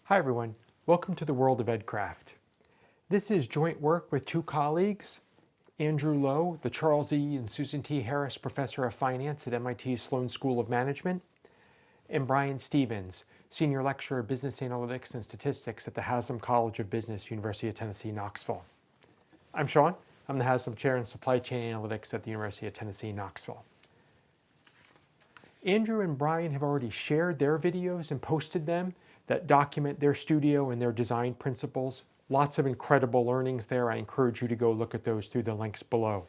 Hi everyone, welcome to the world of EdCraft. This is joint work with two colleagues, Andrew Lowe, the Charles E. and Susan T. Harris Professor of Finance at MIT Sloan School of Management, and Brian Stevens, Senior Lecturer of Business Analytics and Statistics at the Haslam College of Business, University of Tennessee, Knoxville. I'm Sean. I'm the Haslam Chair in Supply Chain Analytics at the University of Tennessee, Knoxville. Andrew and Brian have already shared their videos and posted them that document their studio and their design principles. Lots of incredible learnings there. I encourage you to go look at those through the links below.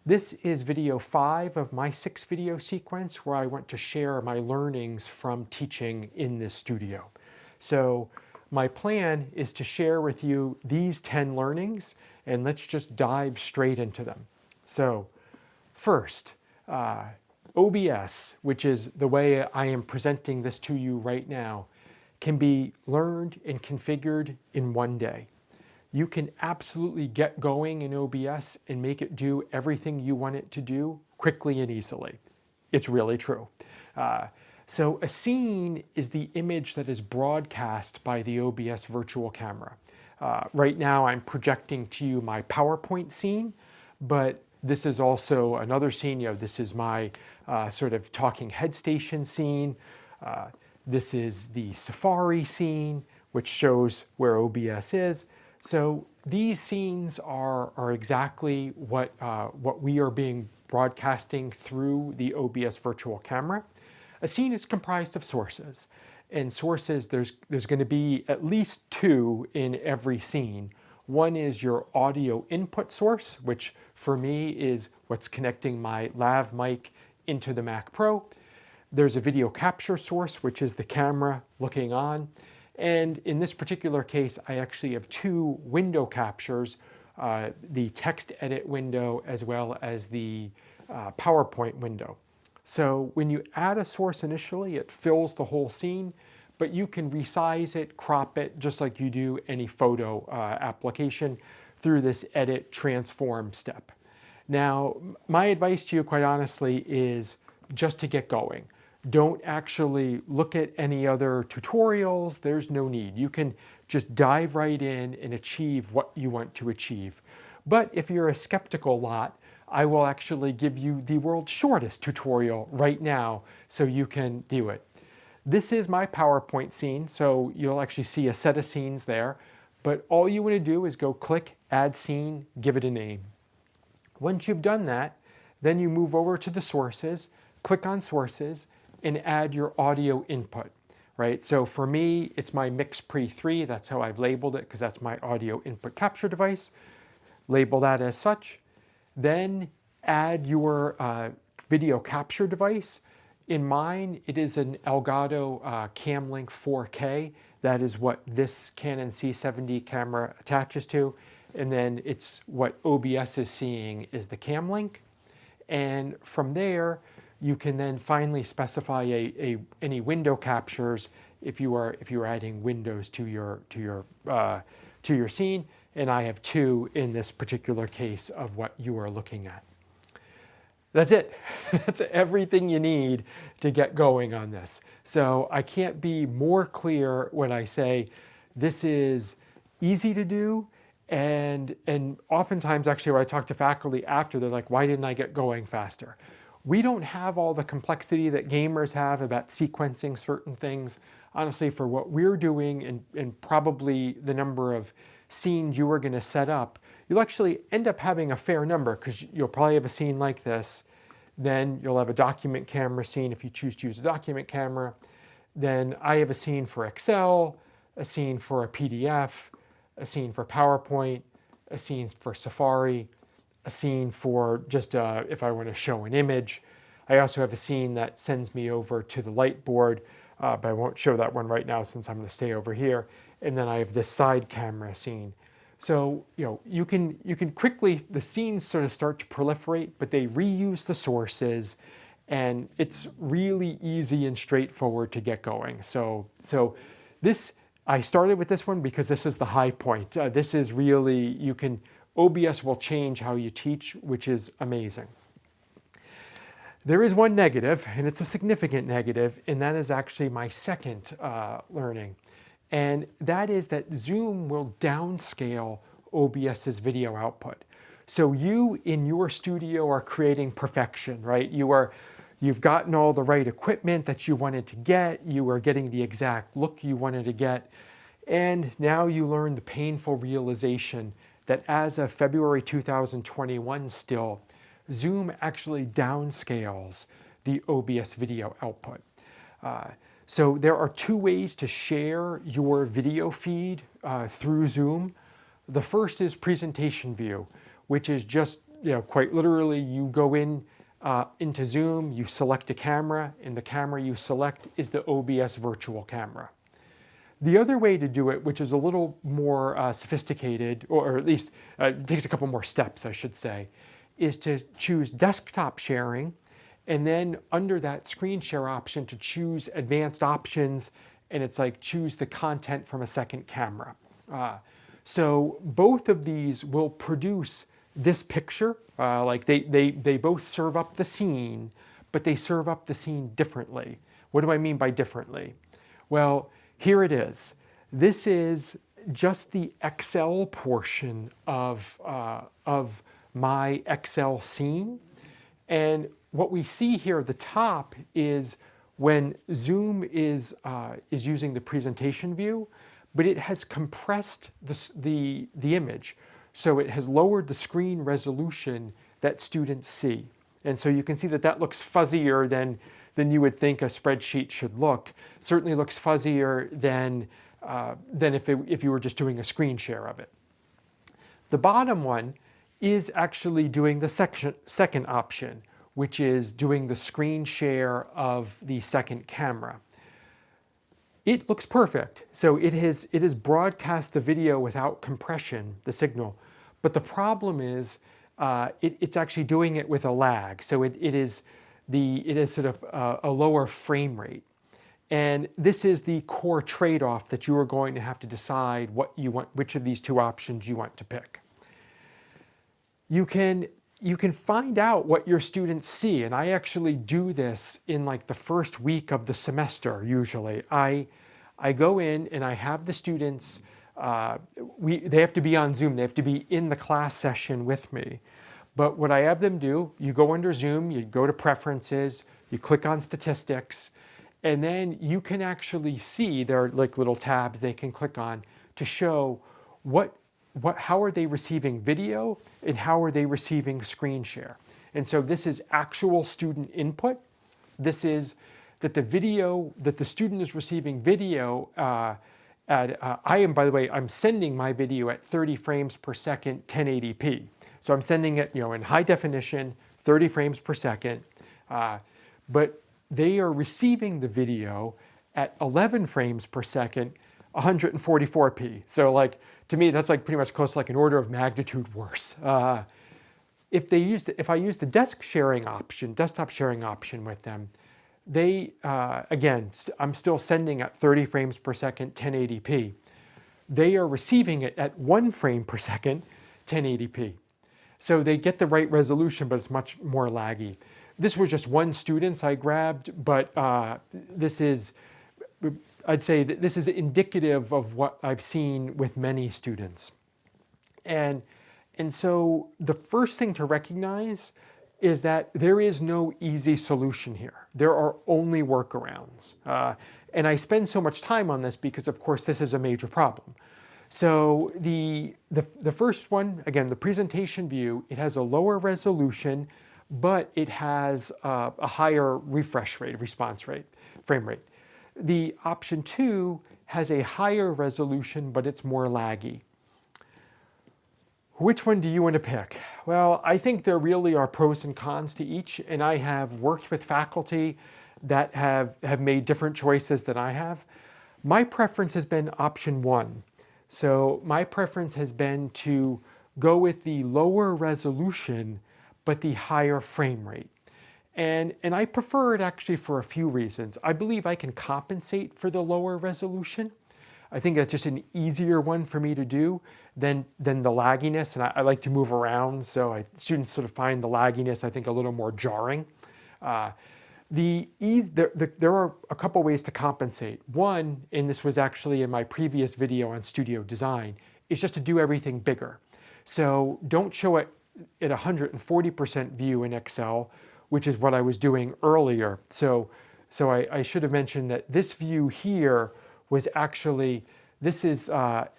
This is video 5 of my 6-video sequence where I want to share my learnings from teaching in this studio. So my plan is to share with you these 10 learnings, and let's just dive straight into them. So first, OBS, which is the way I am presenting this to you right now, can be learned and configured in one day. You can absolutely get going in OBS and make it do everything you want it to do quickly and easily. It's really true. So a scene is the image that is broadcast by the OBS virtual camera. Right now I'm projecting to you my PowerPoint scene, but this is also another scene. This is my sort of talking head station scene. This is the Safari scene, which shows where OBS is. So these scenes are exactly what we are being broadcasting through the OBS virtual camera. A scene is comprised of sources. And sources, there's going to be at least 2 in every scene. One is your audio input source, which for me is what's connecting my lav mic into the Mac Pro. There's a video capture source, which is the camera looking on. And in this particular case, I actually have 2 window captures, the text edit window as well as the PowerPoint window. So when you add a source initially, it fills the whole scene, but you can resize it, crop it, just like you do any photo application through this edit transform step. Now, my advice to you, quite honestly, is just to get going. Don't actually look at any other tutorials. There's no need. You can just dive right in and achieve what you want to achieve. But if you're a skeptical lot, I will actually give you the world's shortest tutorial right now so you can do it. This is my PowerPoint scene, so you'll actually see a set of scenes there. But all you want to do is go click Add Scene, give it a name. Once you've done that, then you move over to the sources, click on sources, and add your audio input, right? So for me, it's my MixPre 3. That's how I've labeled it because that's my audio input capture device. Label that as such. Then add your video capture device. In mine, it is an Elgato Camlink 4K. That is what this Canon C70 camera attaches to. And then it's what OBS is seeing is the Camlink. And from there, you can then finally specify any window captures if you are adding windows to your scene. And I have 2 in this particular case of what you are looking at. That's it. That's everything you need to get going on this. So I can't be more clear when I say this is easy to do. And oftentimes, actually, when I talk to faculty after, they're like, why didn't I get going faster? We don't have all the complexity that gamers have about sequencing certain things. Honestly, for what we're doing and probably the number of scenes you are going to set up, you'll actually end up having a fair number because you'll probably have a scene like this. Then you'll have a document camera scene if you choose to use a document camera. Then I have a scene for Excel, a scene for a PDF, a scene for PowerPoint, a scene for Safari, a scene for just if I want to show an image. I also have a scene that sends me over to the light board, but I won't show that one right now since I'm going to stay over here. And then I have this side camera scene. So you can quickly, the scenes sort of start to proliferate, but they reuse the sources, and it's really easy and straightforward to get going. So this, I started with this one because this is the high point. This is really, OBS will change how you teach, which is amazing. There is one negative, and it's a significant negative, and that is actually my second learning. And that is that Zoom will downscale OBS's video output. So you in your studio are creating perfection, right? You've gotten all the right equipment that you wanted to get, you are getting the exact look you wanted to get, and now you learn the painful realization that as of February 2021 still, Zoom actually downscales the OBS video output. So there are two ways to share your video feed through Zoom. The first is presentation view, which is just, quite literally, you go into Zoom, you select a camera, and the camera you select is the OBS virtual camera. The other way to do it, which is a little more sophisticated, or at least takes a couple more steps, I should say, is to choose desktop sharing, and then under that screen share option to choose advanced options, and it's like choose the content from a second camera. So both of these will produce this picture, like they both serve up the scene, but they serve up the scene differently. What do I mean by differently? Well, here it is. This is just the Excel portion of my Excel scene. And what we see here at the top is when Zoom is using the presentation view, but it has compressed the image. So it has lowered the screen resolution that students see. And so you can see that looks fuzzier than you would think a spreadsheet should look. Certainly looks fuzzier than if you were just doing a screen share of it. The bottom one is actually doing the second option, which is doing the screen share of the second camera. It looks perfect. So it has broadcast the video without compression, the signal. But the problem is it's actually doing it with a lag. So it is sort of a lower frame rate. And this is the core trade-off that you are going to have to decide which of these two options you want to pick. You can find out what your students see, and I actually do this in like the first week of the semester usually. I go in and I have the students, they have to be on Zoom, they have to be in the class session with me. But what I have them do, you go under Zoom, you go to preferences, you click on statistics, and then you can actually see, there are like little tabs they can click on to show how are they receiving video and how are they receiving screen share. And so this is actual student input. This is that the student is receiving video by the way, I'm sending my video at 30 frames per second, 1080p. So I'm sending it, in high definition, 30 frames per second, but they are receiving the video at 11 frames per second, 144p. So like, to me, that's like pretty much close to like an order of magnitude worse. If I use the desktop sharing option with them, again, I'm still sending at 30 frames per second, 1080p. They are receiving it at 1 frame per second, 1080p. So they get the right resolution, but it's much more laggy. This was just one student I grabbed, but I'd say that this is indicative of what I've seen with many students. And so the first thing to recognize is that there is no easy solution here. There are only workarounds. And I spend so much time on this because, of course, this is a major problem. So the first one, again, the presentation view, it has a lower resolution, but it has a higher refresh rate, response rate, frame rate. The option 2 has a higher resolution, but it's more laggy. Which one do you want to pick? Well, I think there really are pros and cons to each, and I have worked with faculty that have made different choices than I have. My preference has been option 1. So my preference has been to go with the lower resolution, but the higher frame rate. And I prefer it actually for a few reasons. I believe I can compensate for the lower resolution. I think that's just an easier one for me to do than the lagginess, and I like to move around, so students sort of find the lagginess, I think, a little more jarring. There are a couple ways to compensate. One, and this was actually in my previous video on studio design, is just to do everything bigger. So don't show it at 140% view in Excel, which is what I was doing earlier. So I should have mentioned that this view here was actually, this is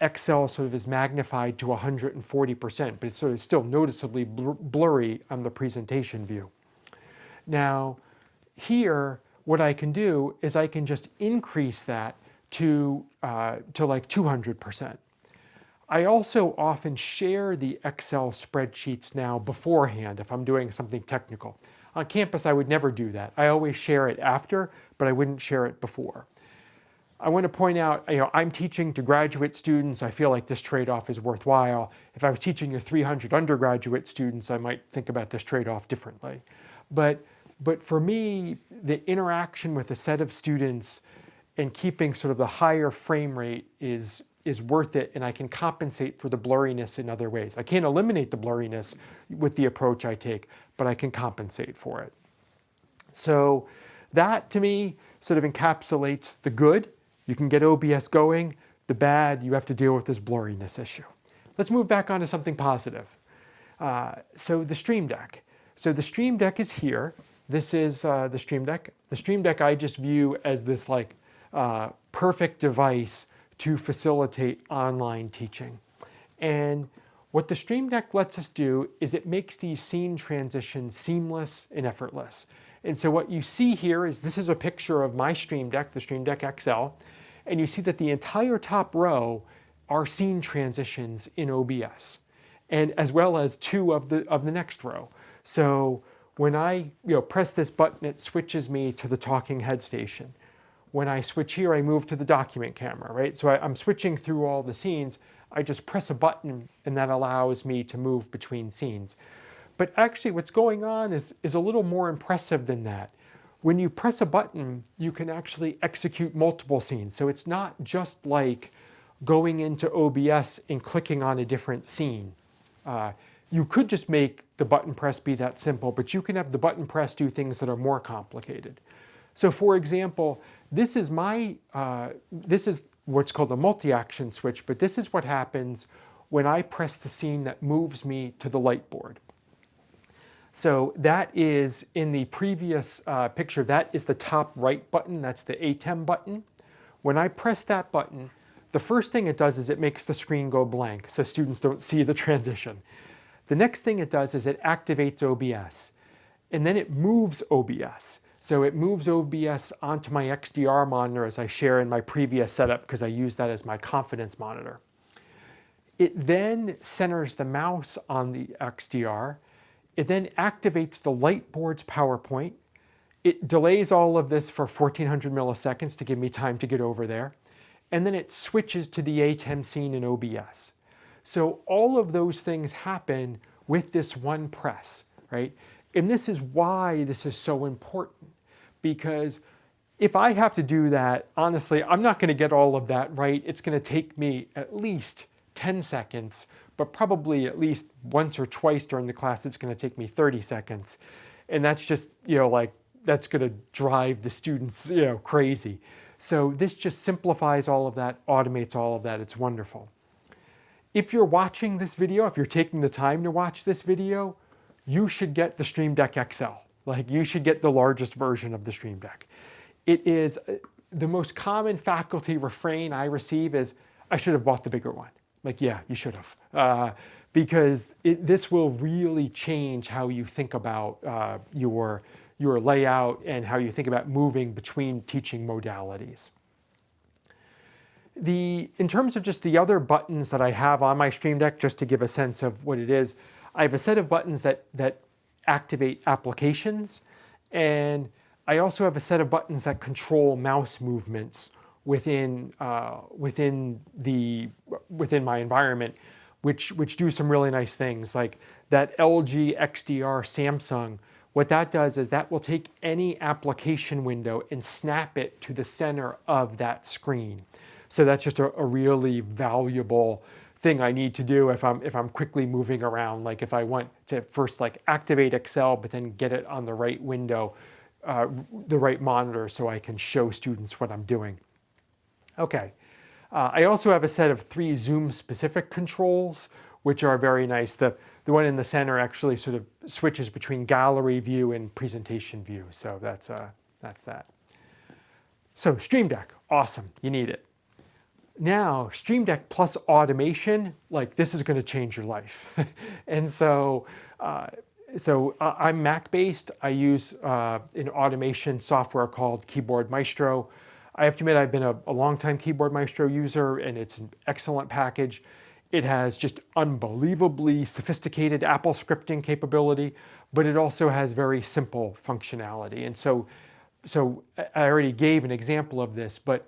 Excel sort of is magnified to 140%, but it's sort of still noticeably blurry on the presentation view. Now, here, what I can do is I can just increase that to like 200%. I also often share the Excel spreadsheets now beforehand if I'm doing something technical. On campus, I would never do that. I always share it after, but I wouldn't share it before. I want to point out, I'm teaching to graduate students. I feel like this trade-off is worthwhile. If I was teaching to 300 undergraduate students, I might think about this trade-off differently. But for me, the interaction with a set of students and keeping sort of the higher frame rate is worth it, and I can compensate for the blurriness in other ways. I can't eliminate the blurriness with the approach I take, but I can compensate for it. So that, to me, sort of encapsulates the good. You can get OBS going. The bad, you have to deal with this blurriness issue. Let's move back onto something positive. So the Stream Deck. So the Stream Deck is here. This is the Stream Deck. The Stream Deck I just view as this like perfect device to facilitate online teaching. And what the Stream Deck lets us do is it makes these scene transitions seamless and effortless. And so what you see here is this is a picture of my Stream Deck, the Stream Deck XL, and you see that the entire top row are scene transitions in OBS, and as well as two of the next row. So when I press this button, it switches me to the talking head station. When I switch here, I move to the document camera, right? So I'm switching through all the scenes. I just press a button and that allows me to move between scenes. But actually what's going on is a little more impressive than that. When you press a button, you can actually execute multiple scenes. So it's not just like going into OBS and clicking on a different scene. You could just make the button press be that simple, but you can have the button press do things that are more complicated. So for example, this is what's called a multi-action switch, but this is what happens when I press the scene that moves me to the light board. So that is in the previous picture, that is the top right button, that's the ATEM button. When I press that button, the first thing it does is it makes the screen go blank so students don't see the transition. The next thing it does is it activates OBS, and then it moves OBS. So it moves OBS onto my XDR monitor as I share in my previous setup because I use that as my confidence monitor. It then centers the mouse on the XDR. It then activates the Lightboard's PowerPoint. It delays all of this for 1400 milliseconds to give me time to get over there. And then it switches to the ATEM scene in OBS. So all of those things happen with this one press, right? And this is why this is so important, because if I have to do that, honestly, I'm not going to get all of that right. It's going to take me at least 10 seconds, but probably at least once or twice during the class, it's going to take me 30 seconds. And that's just, that's going to drive the students, crazy. So this just simplifies all of that, automates all of that. It's wonderful. If you're watching this video, if you're taking the time to watch this video, you should get the Stream Deck XL. Like, you should get the largest version of the Stream Deck. It is the most common faculty refrain I receive is, I should have bought the bigger one. Like, yeah, you should have. Because this will really change how you think about your layout and how you think about moving between teaching modalities. In terms of just the other buttons that I have on my Stream Deck, just to give a sense of what it is, I have a set of buttons that activate applications, and I also have a set of buttons that control mouse movements within my environment, which do some really nice things, like that LG XDR Samsung. What that does is that will take any application window and snap it to the center of that screen. So that's just a really valuable thing I need to do if I'm quickly moving around. Like if I want to first activate Excel, but then get it on the right window. the right monitor so I can show students what I'm doing. Okay. I also have a set of 3 Zoom-specific controls, which are very nice. The one in the center actually sort of switches between gallery view and presentation view. So that's that. So Stream Deck, awesome. You need it. Now, Stream Deck plus automation, like this is going to change your life. And so, I'm Mac-based. I use an automation software called Keyboard Maestro. I have to admit I've been a long-time Keyboard Maestro user, and it's an excellent package. It has just unbelievably sophisticated Apple scripting capability, but it also has very simple functionality. And so I already gave an example of this, but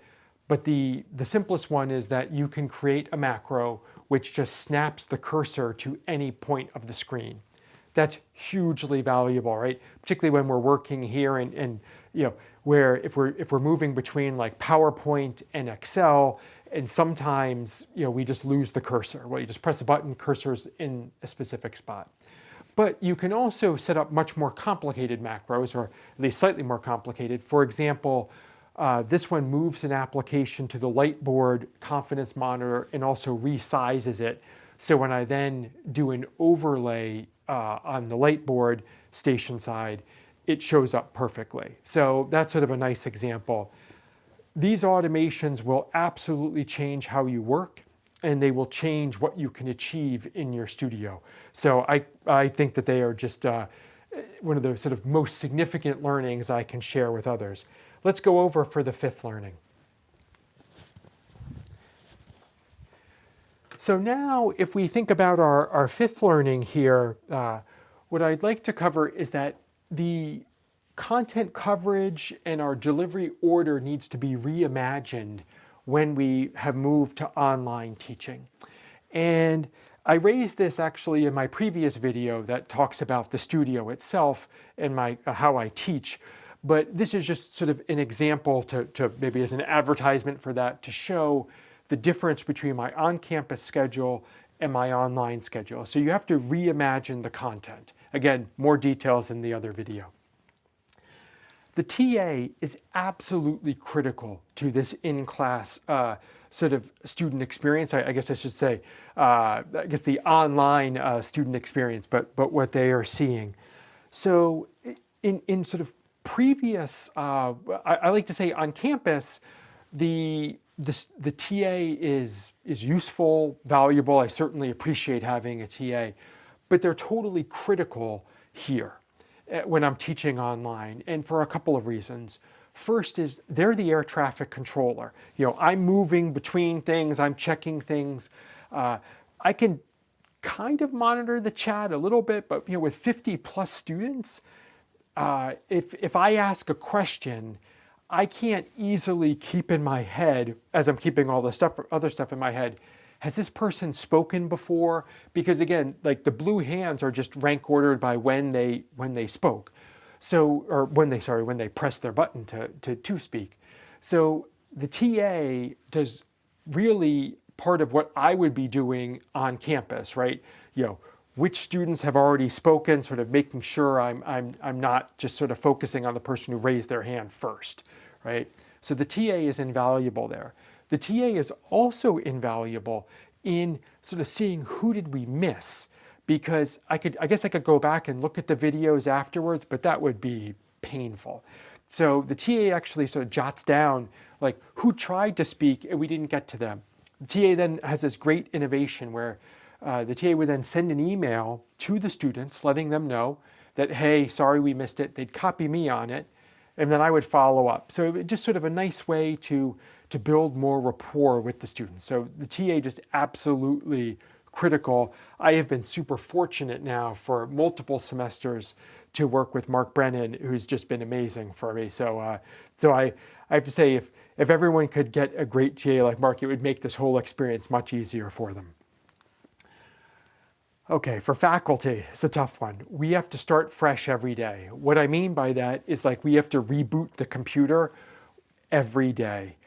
the simplest one is that you can create a macro which just snaps the cursor to any point of the screen. That's hugely valuable, right? Particularly when we're working here and where if we're moving between like PowerPoint and Excel, and sometimes we just lose the cursor. Well, you just press a button, cursor's in a specific spot. But you can also set up much more complicated macros, or at least slightly more complicated. For example, this one moves an application to the Lightboard confidence monitor and also resizes it. So when I then do an overlay on the Lightboard station side, it shows up perfectly. So that's sort of a nice example. These automations will absolutely change how you work, and they will change what you can achieve in your studio. So I think that they are just one of the sort of most significant learnings I can share with others. Let's go over for the 5th learning. So now if we think about our 5th learning here, what I'd like to cover is that the content coverage and our delivery order needs to be reimagined when we have moved to online teaching. And I raised this actually in my previous video that talks about the studio itself and how I teach. But this is just sort of an example to maybe as an advertisement for that, to show the difference between my on-campus schedule and my online schedule. So you have to reimagine the content. Again, more details in the other video. The TA is absolutely critical to this in-class sort of student experience. I guess I should say, the online student experience, but what they are seeing. So in sort of previous, I like to say on campus, the TA is useful, valuable. I certainly appreciate having a TA, but they're totally critical here when I'm teaching online, and for a couple of reasons. First is they're the air traffic controller. I'm moving between things, I'm checking things. I can kind of monitor the chat a little bit, but with 50 plus students, if I ask a question, I can't easily keep in my head, as I'm keeping all the other stuff in my head, has this person spoken before? Because again, like the blue hands are just rank ordered by when they spoke. So, or when they press their button to speak. So the TA does really part of what I would be doing on campus, right? Which students have already spoken, sort of making sure I'm not just sort of focusing on the person who raised their hand first, right? So the TA is invaluable there. The TA is also invaluable in sort of seeing who did we miss, because I guess I could go back and look at the videos afterwards, but that would be painful. So the TA actually sort of jots down like who tried to speak and we didn't get to them. The TA then has this great innovation where the TA would then send an email to the students letting them know that, hey, sorry we missed it. They'd copy me on it, and then I would follow up. So it just sort of a nice way to build more rapport with the students. So the TA just absolutely critical. I have been super fortunate now for multiple semesters to work with Mark Brennan, who's just been amazing for me. So I have to say, if everyone could get a great TA like Mark, it would make this whole experience much easier for them. Okay, for faculty, it's a tough one. We have to start fresh every day. What I mean by that is like we have to reboot the computer every day.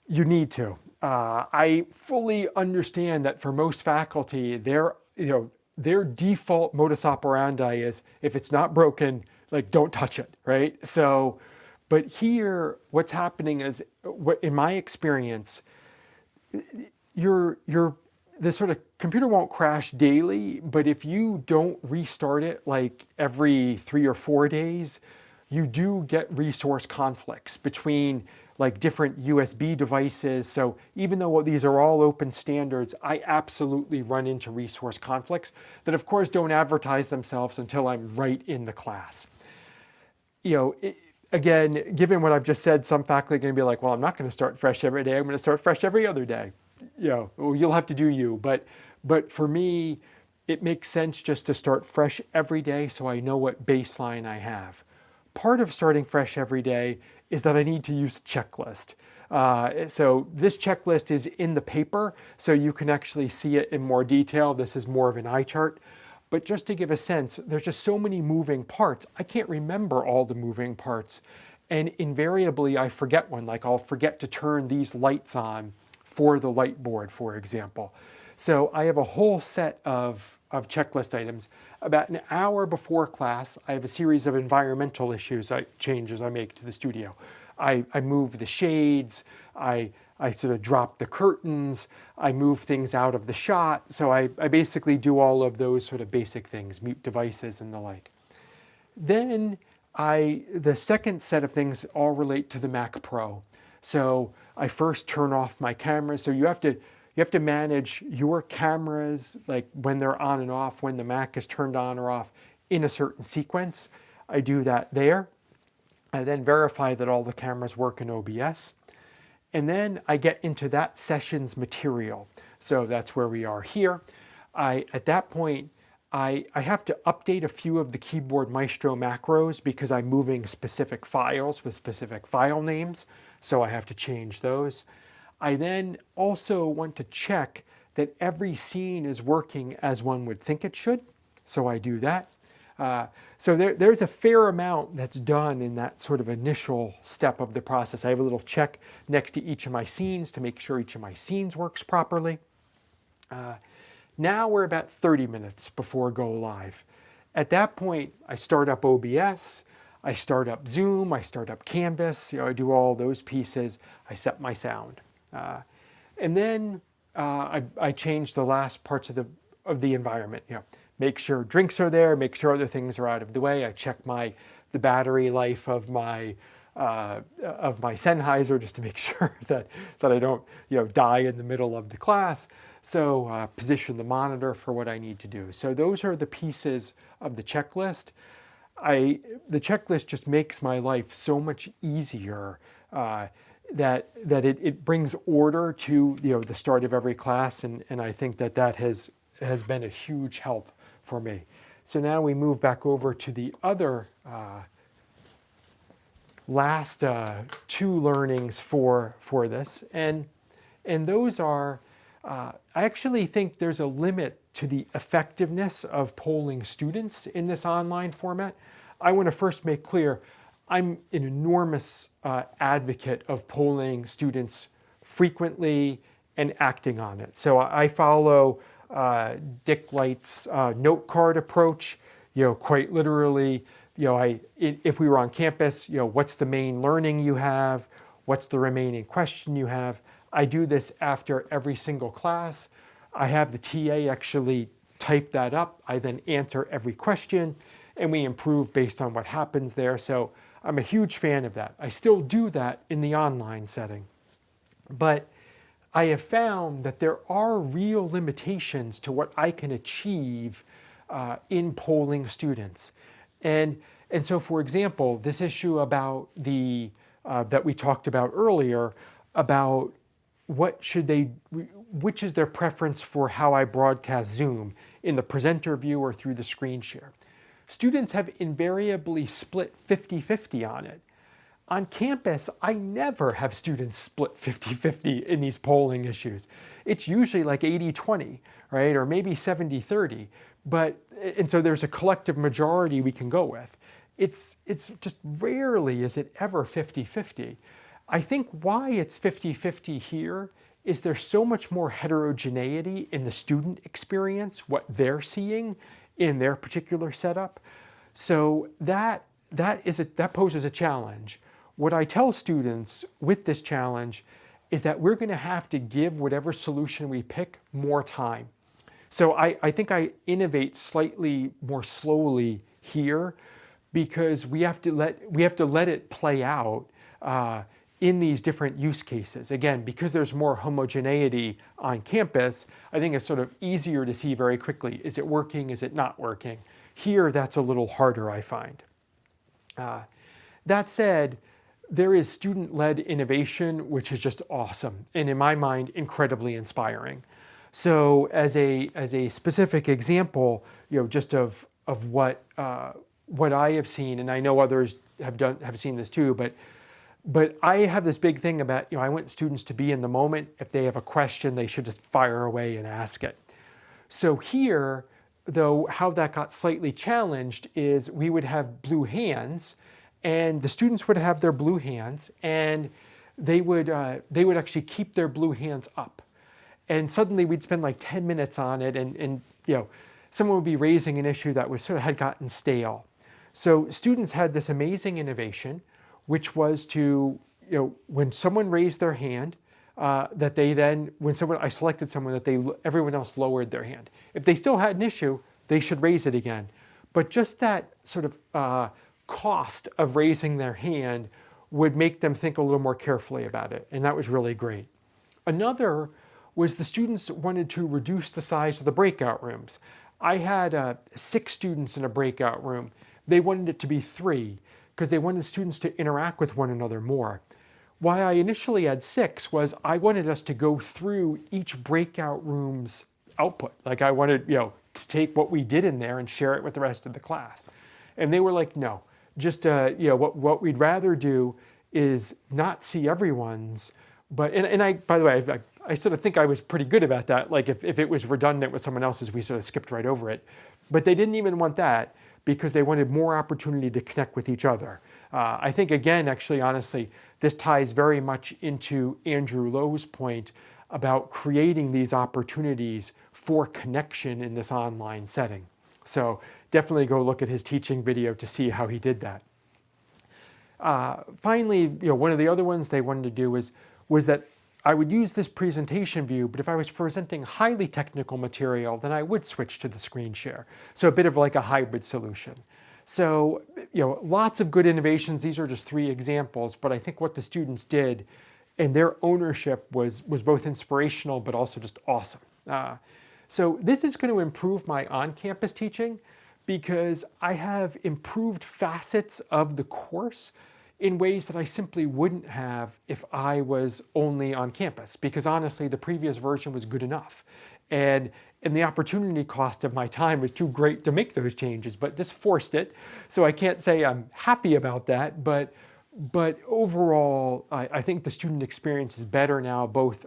You need to. I fully understand that for most faculty, their default modus operandi is if it's not broken, like don't touch it, right? So, but here, what's happening is, what in my experience, your the sort of computer won't crash daily, but if you don't restart it like every 3 or 4 days, you do get resource conflicts between like different USB devices. So even though these are all open standards, I absolutely run into resource conflicts that of course don't advertise themselves until I'm right in the class. Again, given what I've just said, some faculty are going to be like, well, I'm not going to start fresh every day. I'm going to start fresh every other day. Well, you'll have to do you. But for me, it makes sense just to start fresh every day so I know what baseline I have. Part of starting fresh every day is that I need to use a checklist. So this checklist is in the paper, so you can actually see it in more detail. This is more of an eye chart. But just to give a sense, there's just so many moving parts. I can't remember all the moving parts. And invariably, I forget one. Like I'll forget to turn these lights on for the light board, for example. So I have a whole set of checklist items. About an hour before class, I have a series of environmental changes I make to the studio. I move the shades, I sort of drop the curtains, I move things out of the shot. So I basically do all of those sort of basic things, mute devices and the like. Then the second set of things all relate to the Mac Pro. So I first turn off my cameras. So you have to manage your cameras, like when they're on and off, when the Mac is turned on or off in a certain sequence. I do that there. I then verify that all the cameras work in OBS. And then I get into that session's material. So that's where we are here. At that point, I have to update a few of the Keyboard Maestro macros because I'm moving specific files with specific file names. So I have to change those. I then also want to check that every scene is working as one would think it should. So I do that. So there's a fair amount that's done in that sort of initial step of the process. I have a little check next to each of my scenes to make sure each of my scenes works properly. Now we're about 30 minutes before go live. At that point, I start up OBS, I start up Zoom, I start up Canvas, I do all those pieces, I set my sound. And then I change the last parts of the environment. Make sure drinks are there, make sure other things are out of the way. I check the battery life of my Sennheiser just to make sure that I don't die in the middle of the class. So position the monitor for what I need to do. So those are the pieces of the checklist. The checklist just makes my life so much easier that it brings order to the start of every class, and I think that has been a huge help for me. So now we move back over to the other last two learnings for this, and those are I actually think there's a limit to the effectiveness of polling students in this online format. I want to first make clear I'm an enormous advocate of polling students frequently and acting on it. So I follow Dick Light's note card approach. Quite literally, if we were on campus, what's the main learning you have? What's the remaining question you have? I do this after every single class. I have the TA actually type that up. I then answer every question, and we improve based on what happens there. So I'm a huge fan of that. I still do that in the online setting. But I have found that there are real limitations to what I can achieve in polling students. And so, for example, this issue about that we talked about earlier, about which is their preference for how I broadcast Zoom, in the presenter view or through the screen share. Students have invariably split 50-50 on it. On campus, I never have students split 50-50 in these polling issues. It's usually like 80-20, right? Or maybe 70-30. And so there's a collective majority we can go with. It's just rarely is it ever 50-50. I think why it's 50-50 here is there's so much more heterogeneity in the student experience, what they're seeing in their particular setup. So that that poses a challenge. What I tell students with this challenge is that we're going to have to give whatever solution we pick more time. So I think I innovate slightly more slowly here because we have to let it play out in these different use cases. Again, because there's more homogeneity on campus, I think it's sort of easier to see very quickly, is it working, is it not working? Here, that's a little harder, I find. That said, there is student-led innovation, which is just awesome, and in my mind, incredibly inspiring. So as a specific example, just of what I have seen, and I know others have seen this too, but I have this big thing about, I want students to be in the moment. If they have a question, they should just fire away and ask it. So here, though, how that got slightly challenged is we would have blue hands, and the students would have their blue hands, and they would actually keep their blue hands up. And suddenly we'd spend like 10 minutes on it, and someone would be raising an issue that was had gotten stale. So students had this amazing innovation, which was to, when someone raised their hand, that they then, I selected someone, that everyone else lowered their hand. If they still had an issue, they should raise it again. But just that sort of cost of raising their hand would make them think a little more carefully about it, and that was really great. Another was the students wanted to reduce the size of the breakout rooms. I had 6 students in a breakout room. They wanted it to be 3 because they wanted students to interact with one another more. Why I initially had 6 was I wanted us to go through each breakout room's output. Like I wanted, to take what we did in there and share it with the rest of the class. And they were like, no, just, what we'd rather do is not see everyone's, but, and I, by the way, I sort of think I was pretty good about that. Like if it was redundant with someone else's, we sort of skipped right over it. But they didn't even want that because they wanted more opportunity to connect with each other. I think, again, actually, honestly, this ties very much into Andrew Lowe's point about creating these opportunities for connection in this online setting. So definitely go look at his teaching video to see how he did that. Finally, one of the other ones they wanted to do was that I would use this presentation view, but if I was presenting highly technical material, then I would switch to the screen share. So a bit of like a hybrid solution. So, lots of good innovations. These are just 3 examples, but I think what the students did and their ownership was both inspirational, but also just awesome. So this is going to improve my on-campus teaching because I have improved facets of the course in ways that I simply wouldn't have if I was only on campus, because honestly, the previous version was good enough. And the opportunity cost of my time was too great to make those changes, but this forced it. So I can't say I'm happy about that, but overall, I think the student experience is better now, both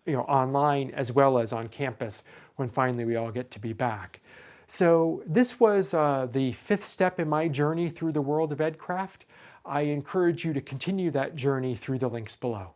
online as well as on campus when finally we all get to be back. So this was the 5th step in my journey through the world of EdCraft. I encourage you to continue that journey through the links below.